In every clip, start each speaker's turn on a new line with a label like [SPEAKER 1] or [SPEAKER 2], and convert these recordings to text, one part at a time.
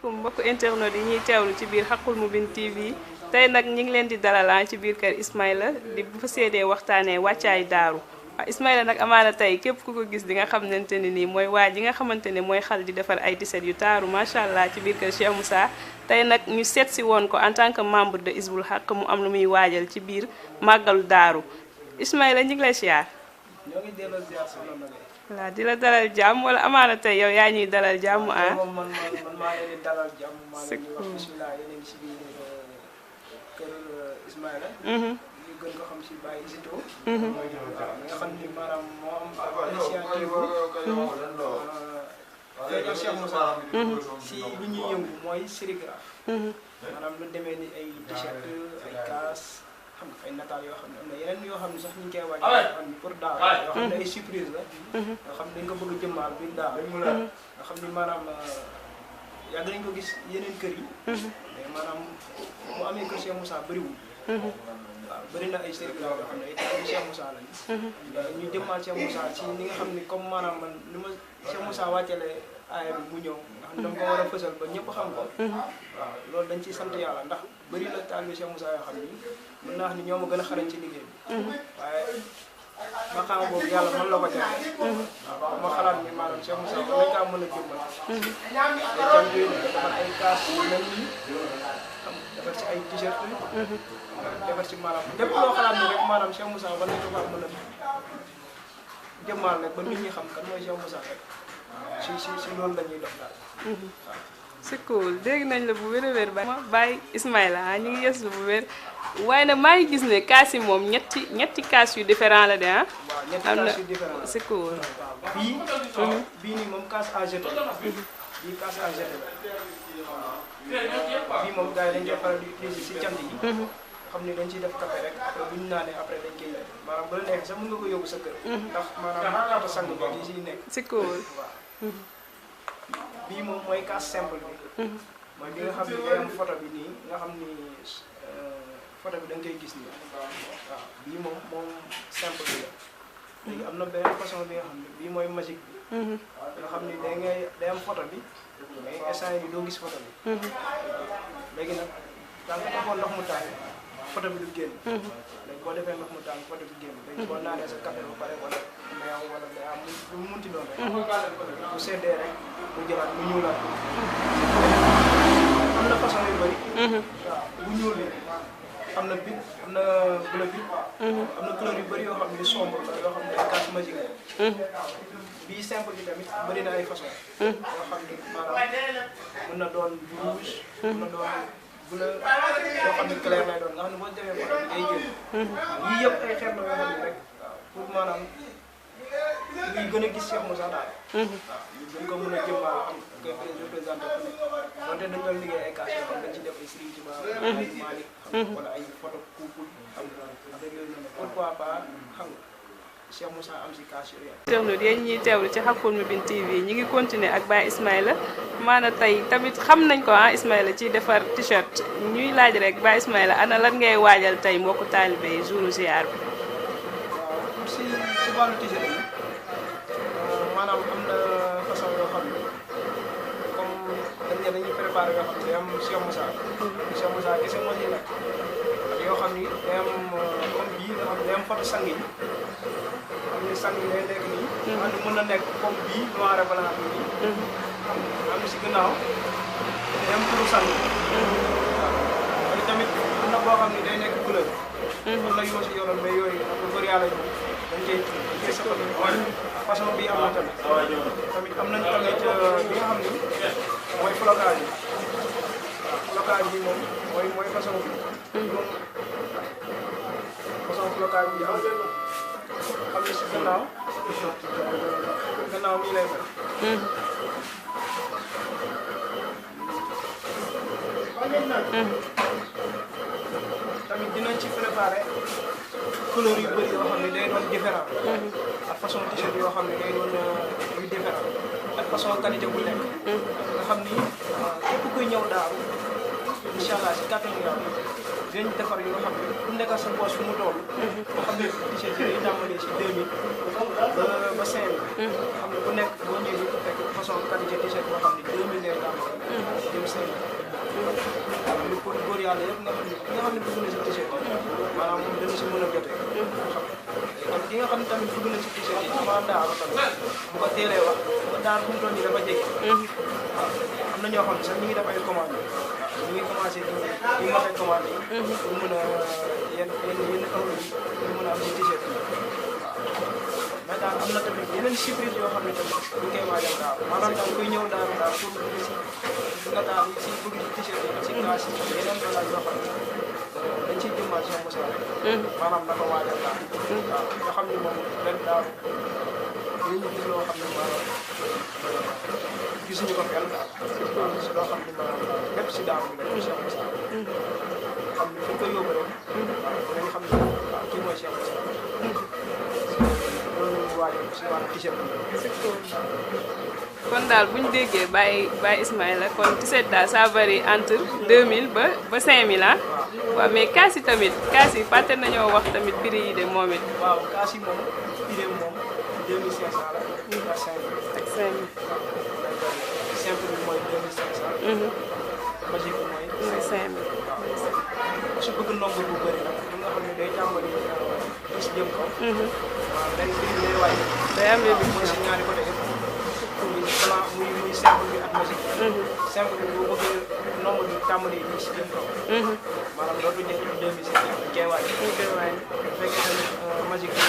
[SPEAKER 1] asalaamaaleykum mbokku internet yi ñuy teewlu ci biir Haqqul Mubin TV tey nag ñu ngi leen di dalalaan ci biir kër Ismaïla di bu fa seedee waxtaanee wàccaay daaru waaw Ismaïla nag amaana tey képp ku ko gis di nga xamante ne nii mooy waa ji nga xamante ne mooy xal di defar ay tiset yu taaru macha allah ci biir kër Cheikh Moussa tey nag ñu seet si woon ko en tant que membre de Hizbul Haq mu am lu muy waajal ci biir màggalu daaru Ismaïla ñu ngi lay siyaar.
[SPEAKER 2] ñoo ngi delloo ziar soxna Ndeye.
[SPEAKER 1] voilà di la dalal jàmm wala amaana tey yow yaa ñuy dalal jàmm ah.
[SPEAKER 2] moom man maa leen di dalal jàmm. maa leen di wax bisimilah yéen a ngi si biir kër Ismaïla. ñu gën ko xam si Baye Isito. waaw nga xam ni maanaam moo am initiative bu. feeñal Cheikh Moussa. si li ñuy yëngu mooy sérigraphe. maanaam lu demee ni ay t-shirt ay kaas. xam nga ay nataal yoo xam ne am na yeneen yoo xam ne sax ñu ngi koy waajal xam ni pour daaw yoo xam ne ay surprise la yoo xam ne dañ ko bëgg a jëmmaal biir daaw nga xam ni maanaam yàgg nañ ko gis yeneen kër yi mais maanaam mu amee kër Cheikh Moussa bëriwul waaw bëri na ay sérigraphe yoo xam ne ay taal Cheikh Moussa lañ ñu jëmmaal Cheikh Moussa ci ni nga xam ni comme maanaam man li ma Cheikh Moussa wàccale aaya bi mu ñëw nga xam ne dama ko war a fësal ba ñëpp xam ko waaw loolu dañ ciy sant yàlla ndax bëri na taal bi Cheikh Moussa yoo xam ni mën naa wax ni ñoo ma gën a xarañ ci liggéey bi waaye maqaama boobu yàlla mën la ko jaay waaw ma xalaat ni maanaam Cheikh Moussa ba nañ kaa mën a jëmbal ay jàmbi defar ay kaas yu mel nii xam defar ci ay t-shirt defar ci maanaam lépp loo xalaat ni rek maanaam Cheikh Moussa ba nañ ko kaa mën a jëmmaal rek ba nit ñi xam kan mooy Cheikh Moussa rek si loolu la ñuy dox daal waaw
[SPEAKER 1] c'est cool dégg nañ la bu wér a wér Baye Ismaïla ñu ngi yeesu bu wér waaye nag maa ngi gis ne kaas yi moom ñetti kaas yu différent la de ah.
[SPEAKER 2] waaw ñetti kaas yu différent la
[SPEAKER 1] c'est cool.
[SPEAKER 2] bii nii moom kaas à jeter bii kaas à jeter la bii moom gars yi dañ koy faral di utiliser si cant yi. xam ni dañ ciy def café rek après bu ñu naanee après dañ koy def maanaam bu la neexee sax mën nga ko yóbbu sa kër. ndax maanaam kaata sang bi yi siy nekk.
[SPEAKER 1] c'est cool.
[SPEAKER 2] waaw bii moom mooy kaas simple bi. mooy bi nga xam ni day am photo bi nii nga xam ni. photo bi da nga koy gis nii waaw bii moom simple bi la léegi am na beneen façon bi nga xam ne bii mooy magique bi nga xam ni day am photo bi mais instant yi doo gis photo bi léegi nag da nga defoon ndox mu tàng photo bi du génn léegi boo defee ndox mu tàng photo bi génn léegi boo naanee sa café ba pare wala meew wala am lu mu munti doon rek bu seddee rek mu jëlaat mu ñuulaat am na façon yu bëri waaw bu ñuul bi am na bit am na bleu bit am na couleur yu bëri yoo xam ne sombre la yoo xam ne ay casse magique la bii simple bi tamit bëri na ay façon yoo xam ne maanaam mën na doon rouge mën na doon bleu yoo xam ne clair lay doon nga xam ne boo demee photo bi day génn yii yëpp ay xeet la yoo xam ne rek waaw pour maanaam ñuy gën a gis Cheikh Moussa daal waaw ñu gën ko mën a jëmmal am koy représenté fu nekk wante dañ doon liggéey ay casse yoo xam ne dañ ci def ay Serigne Touba ay Malick xam wala ay photo couple xam nga dëgg yooyu noonu pourquoi pas xam nga Cheikh Moussa am si casse yooyu.
[SPEAKER 1] internautes yéen ñuy teewlu ci Haqqul Mubin TV ñi ngi continuer ak Baye Ismaïla maanaam tey tamit xam nañ ko ah Ismaïla ci defar t-shirt ñuy laaj rek Baye Ismaïla ana lan ngay waajal tey mbokku taalibe yi jouru ziar bi.
[SPEAKER 2] waaw si wàllu t-shirt yi maanaam am na façon yoo xam ne comme dañ ne dañuy préparé yoo xam ne day am Cheikh Moussa. Cheikh Moussa kese moo ciy nekk ak yoo xam ni day am comme bii nga xam ne day am photo sang yi xam ne sang yi day nekk nii. xam ne mën na nekk comme bii noir et blanc bi nii. xam nga am na si gannaaw day am turu sang. waaw te tamit am na boo xam ne day nekk couleur. am na yoo si yoroon mais yooyu am na bëri yàlla ñu dañ koy safal façon bii am na tamit. tamit am nañ tamit bi nga xam ni mooy flocage yi. flocage bi moom mooy façon bi. façon flocage bi am na si gannaaw nii lay mel. tamit dinañ ci préparé couleur yu bëri yoo xam ne day doon différent. ak façon t-shirt yoo xam ne day doon yu différent ak façon qualité bu nekk. nga xam ni képp kuy ñëw daaw incha allah si kàttanu yàlla dinañ defar yoo xam ne ku nekkal sa poche fu mu toll. nga xam ne t-shirt yi day tàmbalee si 2000 ba 5000. nga xam ne bu nekk boo ñëwee di ko fekk façon qualité t-shirt boo xam ne 2000 lay tàmbalee. jëm 5 li pour góor yàlla yëpp nga xam ne bëgg na si t-shirt maanaam moom dana si mën a jotee kon ki nga xam ne tamit bëgg na si t-shirt yi maanaam Daaru tamit bu ko teelee wax ba Daaru fu mu toll nii dafa jege waaw am na ñoo xam ne sax ñu ngi def ay commande ñu ngi commencé di mot ay commande yi pour mën a yenn heure yi pour mën a am si t-shirt mais daal am na tamit yeneen surprise yoo xam ne tamit ñu koy waajal daal maanaam daal kuy ñëw daal pour si nga daal si bëgg ci t-shirt yi si kaas yi yeneen bagage yoo xam ne dañ ciy jëmmal Cheikh Moussa rek maanaam na ko waajal daal waaw nga xam ne moom ren daal li ñu gis loo xam ne maanaam gisuñu ko fenn daal waaw si loo xam ne maanaam lépp si daaw bi rek Cheikh Moussa xam ne fu ñu koy yóbbu rek waaw dinañ xam ne waaw kii mooy Cheikh Moussa si wàllu t-shirt
[SPEAKER 1] kon daal bu ñu déggee Baye Ismaïla kon t-shirt daal ça varie entre 2000 ba 5000 ah. waaw mais kaas yi tamit kaas yi fàtte nañoo wax tamit prix yi de moom it.
[SPEAKER 2] waaw kaas yi moom prix moom 2500 la. ak 5000
[SPEAKER 1] ak 5000.
[SPEAKER 2] simple bi mooy 2500. magique bi mooy
[SPEAKER 1] 5000.
[SPEAKER 2] waaw su bëgg nombre bu bëri nag li nga xam ne day tàmbali gis jëm kaw. waaw day lay wàññi.
[SPEAKER 1] day am yëpp
[SPEAKER 2] mooy si ñaari côté yëpp. muy simple bi ak magique. simple bi boo bëggee nombre bi tàmbali gis jëm kaw. maanaam dootu njëkk 2500 dañ koy wàññi.
[SPEAKER 1] dañ koy wàññi.
[SPEAKER 2] bu fekkee tamit magique bi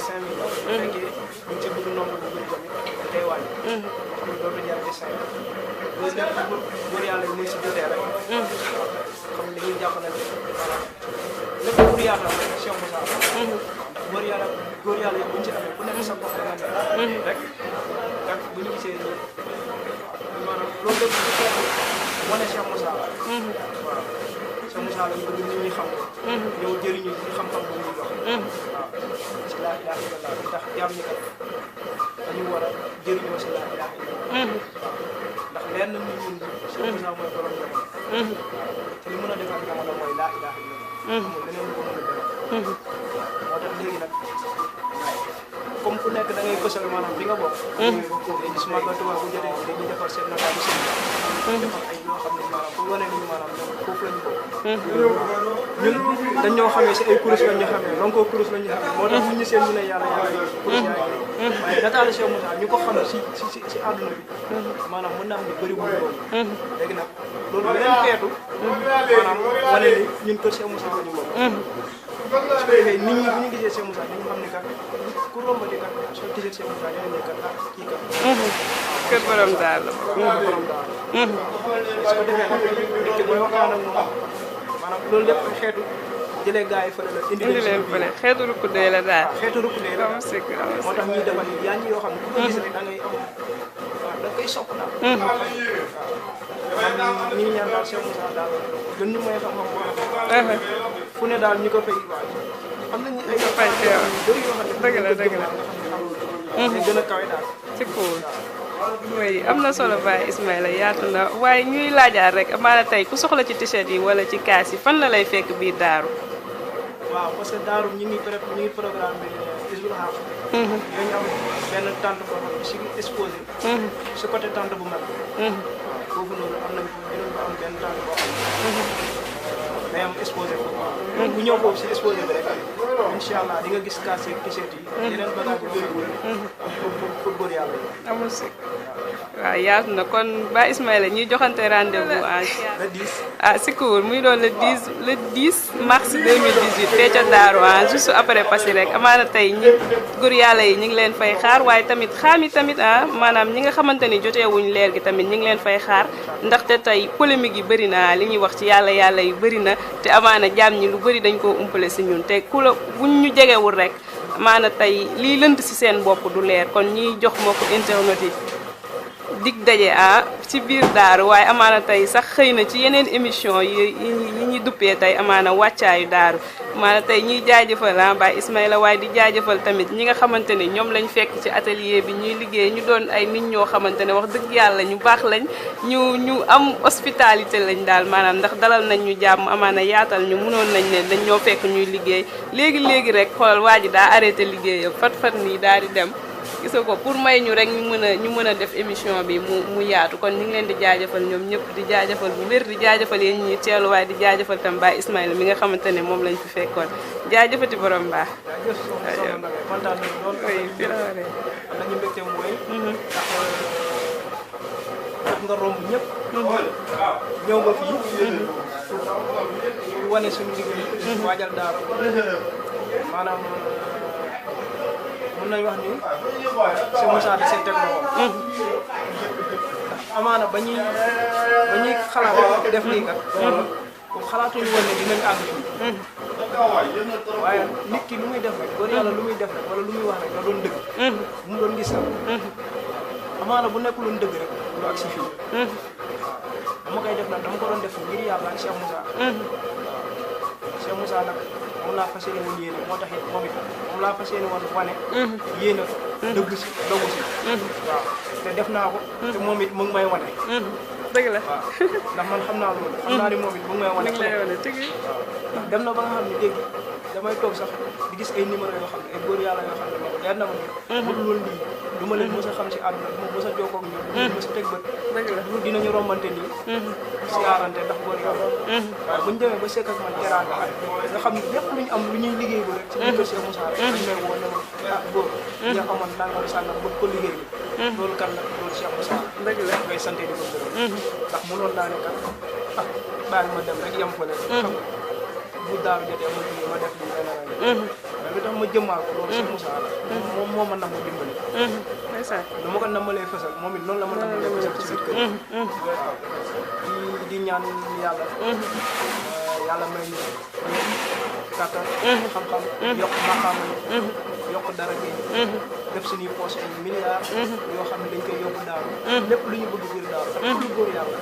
[SPEAKER 2] 5000 la. bu fekkee ñu ci bëgg nombre bu bëri tamit dañ koy wàññi. xam ne dootu jar ci 5 loolu lépp góor yàlla yi muy si jotee rek. xam ne dañuy jàpp ne maanaam lépp pour yaatal rek Cheikh Moussa. ndax góor yàlla yi bu ñu ci amee ku nekk sa bopp da nga ne rek kat bu ñu gisee nii maanaam loolu lépp bu fekkee wane Cheikh Moussa la. waaw Cheikh Moussa lañ bëgg nit ñi xam ko. ñëw jëriñu ci xam-xam bu ñuy jox. waaw si laa ilaaha illallaah ndax jaam ñi kat dañu war a jëriñoo si laa ilaaha illallaah. ndax lenn nit ñun Cheikh Moussa mooy borom jamono. te li mën a defal jamono mooy laa ilaaha illallaah. amul leneen lu ko mën a defal. moo tax léegi nag comme ku nekk da ngay bësal maanaam bi nga bokk. dañuy gis màggal Tuubaa bu jotee dañuy defar seen nataal bi seen defar ay yoo xam ne maanaam pour wane ni maanaam ñoom foofu la ñu bokk. ñun dañ ñoo xamee si ay kurus lañ ñu xamee donc kurus lañ ñu xamee moo tax nit ñi seen ñu ne yàlla yàlla kurus yaa ngi waaye nataalu Cheikh Moussa ñu ko xam si àdduna bi maanaam mën naa xam ne bëri wu ñu loolu. léegi nag loolu beneen xeetu maanaam wane ni ñun kër Cheikh Moussa la ñu bokk. su ko defee nit ñi bu ñu gisee Cheikh Moussa dañu xam ne kat ku romb di kat soo gisee Cheikh Moussa dañu ne kat ah kii kat.
[SPEAKER 1] kër borom daal la.
[SPEAKER 2] kër borom daal la. su ko defee nag nit ki booy waxtaan ak moom maanaam loolu lépp xeetu jëlee gars yi fële la. indi
[SPEAKER 1] leen fële xeetu rukkudee la daal.
[SPEAKER 2] waaw xeetu rukkudee la daal moo tax ñuy defal yaa ngi yoo xam ne ku ko gis rek da ngay am waaw da koy sopp daal. waaw ñu ngi ñaan daal Cheikh Moussa daal gën ñu may xam-xam boo xam ne fu ne daal ñu ko fay waaj am nañu ay fay teew yu bëri yoo xam ne
[SPEAKER 1] dëgg la dëgg la
[SPEAKER 2] nga gën a kawe daal
[SPEAKER 1] c'est cool oui am na solo Baye Ismaïla yaatu na waaye ñuy laajaat rek amaana tey ku soxla ci t-shirt yi wala ci kaas yi fan la lay fekk biir Daaru
[SPEAKER 2] waaw parce que Daaru ñu ngi programme bi Hizbul Haq ñooñu am benn tente boo xam ne si exposé si côté tente bu mag waaw foofu noonu am nañ dinañ ko am benn tente boo xam ne day am exposé foofu waaw bu ñëw foofu si exposé bi rek incha allah di nga gis kaas yeeg t-shirt yi yeneen bagage yu bëri pour góor yàlla yi
[SPEAKER 1] amul si waaw yaatu na kon Baye Ismaïla ñuy joxante rendez-vous
[SPEAKER 2] le 10
[SPEAKER 1] ah si cool muy doon le 10 mars 2018 fee ca Daaru juste après Passy rek amaana tey ñi góor yàlla yi ñu ngi leen fay xaar waaye tamit xaam yi tamit maanaam ñi nga xamante ni joteewuñ leer gi tamit ñu ngi leen fay xaar ndaxte tey polémique yi bëri na li ñuy wax ci yàlla yi bëri na te amaana jaam ñi lu bëri dañ koo umpale si ñun te ku la buñ ñu jegewul rek amaana tey lii lënt si seen bopp du leer kon ñiy jox moo ko internet yi dig daje ci biir Daaru waaye amaana tey sax xëy na ci yeneen émission yi ñuy duppee tey amaana wàccaayu Daaru amaana tey ñuy jaajëfal Baye Ismaïla waaye di jaajëfal tamit ñi nga xamante ne ñoom lañ fekk ci atelier bi ñuy liggéey ñu doon ay nit ñoo xamante ne wax dëgg yàlla ñu baax lañ ñu am hospitalité lañ daal maanaam ndax dalal nañ ñu jàmm amaana yaatal ñu mënoon nañ ne dañ ñoo fekk ñuy liggéey léegi rek xoolal waa ji daa arrêté liggéeyam fat nii daal di dem gis nga ko pour may ñu rek ñu mën a def émission bi mu yaatu kon ñu ngi leen di jaajëfal ñoom ñëpp di jaajëfal bu wér di jaajëfal yéen ñi teelu waaye di jaajëfal tam Baye Ismaïla mi nga xamante ne moom lañ fi fekkoon jaajëfati borom baax.
[SPEAKER 2] jaajëf kontaan nañu lool.
[SPEAKER 1] oui fii la waree.
[SPEAKER 2] am nañu mbégte mooy. ndax nga romb ñëpp. ñëw nga fii. wane suñu liggéey. waajal daaru. maanaam mën nañu wax ni si Moussa di seen teg loxoom. ndax amaana ba ñuy xalaat def lii kat. comme xalaatuñu woon ne dinañ àgg fii. waaye nit ki lu muy def rek góor yàlla lu muy def rek wala lu muy wax rek na doon dëgg. mu doon gis sax. amaana bu nekkuloon dëgg rek lu ak si fii. dama koy def nag dama ko doon def ngir yàlla ak Cheikh Moussa. Cheikh Moussa nag moom laa fas yéene woon yéene moo tax it moom it moom laa fas yéene woon wane. yéene ko dëgg si dogu si. waaw te def naa ko. te moom it mu ngi may wane.
[SPEAKER 1] dëgg la
[SPEAKER 2] waaw ndax man xam naa loolu. xam naa ni moom it mu ngi may wane.
[SPEAKER 1] mu ngi lay wane tëgg.
[SPEAKER 2] waaw dem na ba nga xam ne léegi damay toog sax di gis ay numéro yoo xam ne ay góor yàlla yoo xam ne moom leer na ma ne. bu dul woon lii du ma leen mës a xam si àdduna du ma mës a jokkoo ak ñoom. du ma mës a teg bët.
[SPEAKER 1] dëgg la
[SPEAKER 2] lu dinañu rombante nii. siyaarante ndax góor yàlla. waaye bu ñu demee ba sekk ak man teraanga ak nga xam ne lépp lu ñu am lu ñuy liggéey ba rek. ci biir kër Cheikh Moussa rek. dañu may woo ne ma ah góor. ñoo amoon nangam sàngam bëgg ko liggéey bi. loolu kan la loolu Cheikh Moussa.
[SPEAKER 1] dëgg la
[SPEAKER 2] ngay sant di ko gërëm. ndax mënoon naa ne kat ah baal ma dem rek yem fële. xam nga bu daaw jotee ma jógee ma def lii leneen mais li tax ma jëmmaal ko loolu Cheikh Moussa la. moom moo ma nam ma dimbali.
[SPEAKER 1] ndeysaan
[SPEAKER 2] nu ma ko namalee fësal moom it noonu la ma namalee fësal ci biir kër yi. waaw di ñaan yàlla. yàlla may ñu kàttan. xam-xam yokk maqaama yokk dara gi. def suñuy poche ay milliards. yoo xam ne dañ koy yóbbu daaw. lépp lu ñu bëgg biir daaw. ak lu góor yàlla.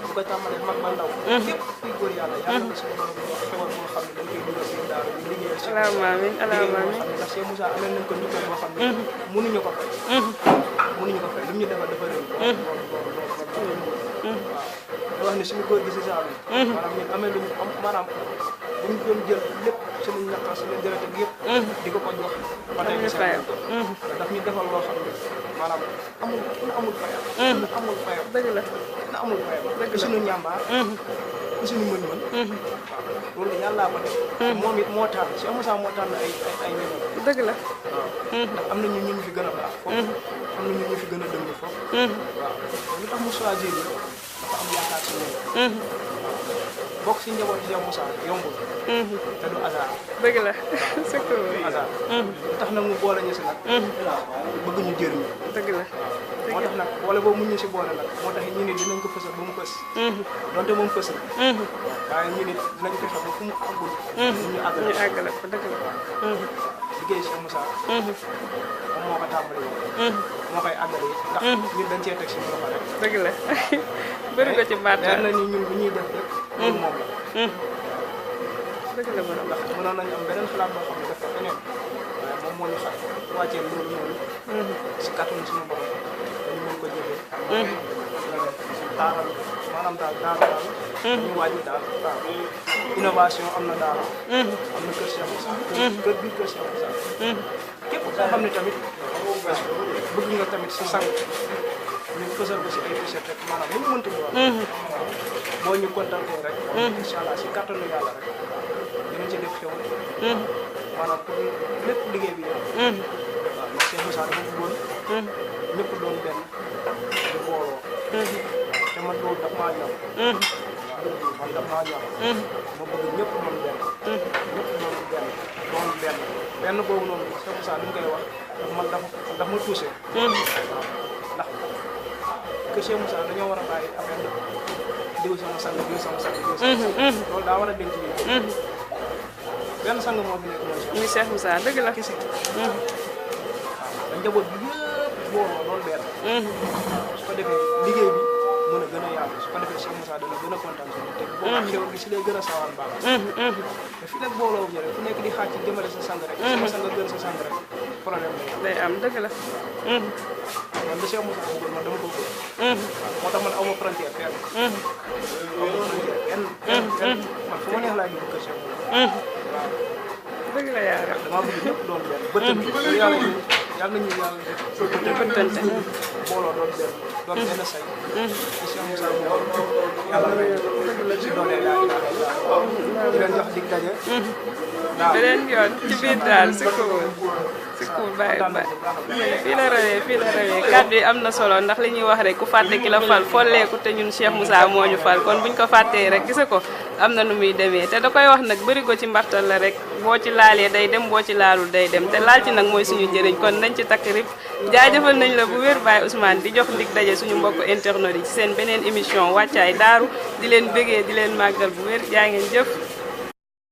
[SPEAKER 2] bu ko tàmbalee mag ba ndaw. képp kuy góor yàlla yàlla na suñu borom bi xewal boo xam ne dañ koy dugal biir daaw di liggéeyal si.
[SPEAKER 1] alaama amiin alaama amiin
[SPEAKER 2] ndax Cheikh Moussa amee nañ ko nit boo xam ne. mënuñu ko fay. mënuñu ko fay li mu ñu defal dafa rëy. waaw da wax ne suñu góor gi si saa bi. maanaam ñun amee luñu am maanaam bu ñu doon jël lépp suñu ñaqa suñu deret ak yëpp. di ko ko jox. ba tey gis nañ ko daf ñu defal loo xam ne maanaam amul kenn amul fayam. kenn amul fayam.
[SPEAKER 1] dëgg la
[SPEAKER 2] kenn amul fayam.
[SPEAKER 1] dëgg la
[SPEAKER 2] suñu ñàmbaar. suñu mën-mën. waaw loolu yàllaa ko def. te moom it moo tànn Cheikh Moussa moo tànn ay ñeneen.
[SPEAKER 1] dëgg la
[SPEAKER 2] waaw ndax am na ñu ñu fi gën a baax foofu. am na ñu fi gën a dëng foofu. waaw lu tax mu choisir yi dafa am yaakaar si ñoom. bokk si njaboot Cheikh Moussa yombul. te du hasard.
[SPEAKER 1] dëgg la surtout
[SPEAKER 2] du hasard. lu tax nag mu boole ñu si nag. bëgg ñu jëriñu.
[SPEAKER 1] dëgg la
[SPEAKER 2] moo tax nag boole boobu mu ñu si boole nag moo tax ñu ne dinañ ko fësal ba mu fës. donte moom fësal. waaye ñu ne dinañ fexe ba fu mu àggul. ñu
[SPEAKER 1] àggale ko dëgg la.
[SPEAKER 2] liggéey Cheikh Moussa. moom moo ko tàmbali woon. moo koy àggale it ndax ñun dañ cee teg si loxo rek.
[SPEAKER 1] dëgg la bëri ko ci baat
[SPEAKER 2] leer na ni ñun bu ñuy def rek. loolu moom la.
[SPEAKER 1] dëgg la borom
[SPEAKER 2] ndax mënoon nañu am beneen xalaat boo xam ne def ko feneen waaye moom moo ñu xam wàccee loolu noonu. si kàttanu suñu borom dañu mën ko jëfee. taaral maanaam daal. ñu wàññi daal waaw. innovation am na daal. am na kër Cheikh Moussa. kër biir kër Cheikh Moussa. képp koo xam ne tamit bëgg nga tamit si sang ñu fësal ko si ay t-shirt rek maanaam lu mu mënti doon. boo ñu contacté rek. incha allah si kàttanu yàlla rek dinañ ci def xew. maanaam pour lépp liggéey bi yëpp. waaw ndax Cheikh Moussa dafa bëggoon. ñëpp doon benn di booloo. te man loolu daf maa ñor. man daf maa ñor. ma bëgg ñëpp doon benn. ñëpp doon benn. benn boobu noonu Cheikh Moussa li mu koy wax man daf ma touché. ndax que Cheikh Moussa dañoo war a bàyyi affaire diw sama sang diw sama sang diw sama sang. loolu daa war a denc nii. benn sang moo fi nekk mooy
[SPEAKER 1] muy Cheikh Moussa dëgg la.
[SPEAKER 2] kese. waaw dañ njaboot bi yëpp booloo loolu benn. su ko defee liggéey bi mën a gën a yaatu su ko defee Cheikh Moussa dana gën a kontaan suñu teg. boo xam xew gi si lay gën a sawar baax. te fii nag booloo bu rek fu nekk di xaaj ci jëmale sa sang rek. sama sang gën sa sang rek problème
[SPEAKER 1] day am dëgg la.
[SPEAKER 2] man de Cheikh Moussa bëggoon man dama ko bëgg. moo tax man aw ma frontière fenn. aw ma frontière fenn man fu ma neex laa jëm kër Cheikh Moussa. waaw
[SPEAKER 1] dëgg la yaakaar.
[SPEAKER 2] damaa bëgg ñëpp doon benn bëtt bi yàlla yàlla nañu yàlla def bëttante booloo doon benn say ci Cheikh Moussa yàlla may ci doole di leen jox dig daje
[SPEAKER 1] beneen yoon ci biir daal si cool bàyyi fii la rawee kàddu yi am na solo ndax li ñuy wax rek ku fàtte ki la fal folleeku te ñun Cheikh Moussa moo ñu fal kon buñ ko fàttee rek gisa ko am na nu muy demee te da koy wax nag bëri ko ci mbartal la rek boo ci laalee day dem boo ci laalul day dem te laal ci nag mooy suñu njëriñ kon nañ ci takk rib jaajëfal nañ la bu wér Baye Ousmane di jox dig daje suñu mbokk internet yi ci seen beneen émission wàccaay daaru di leen bégee di leen màggal bu wér jaa ngeen jëf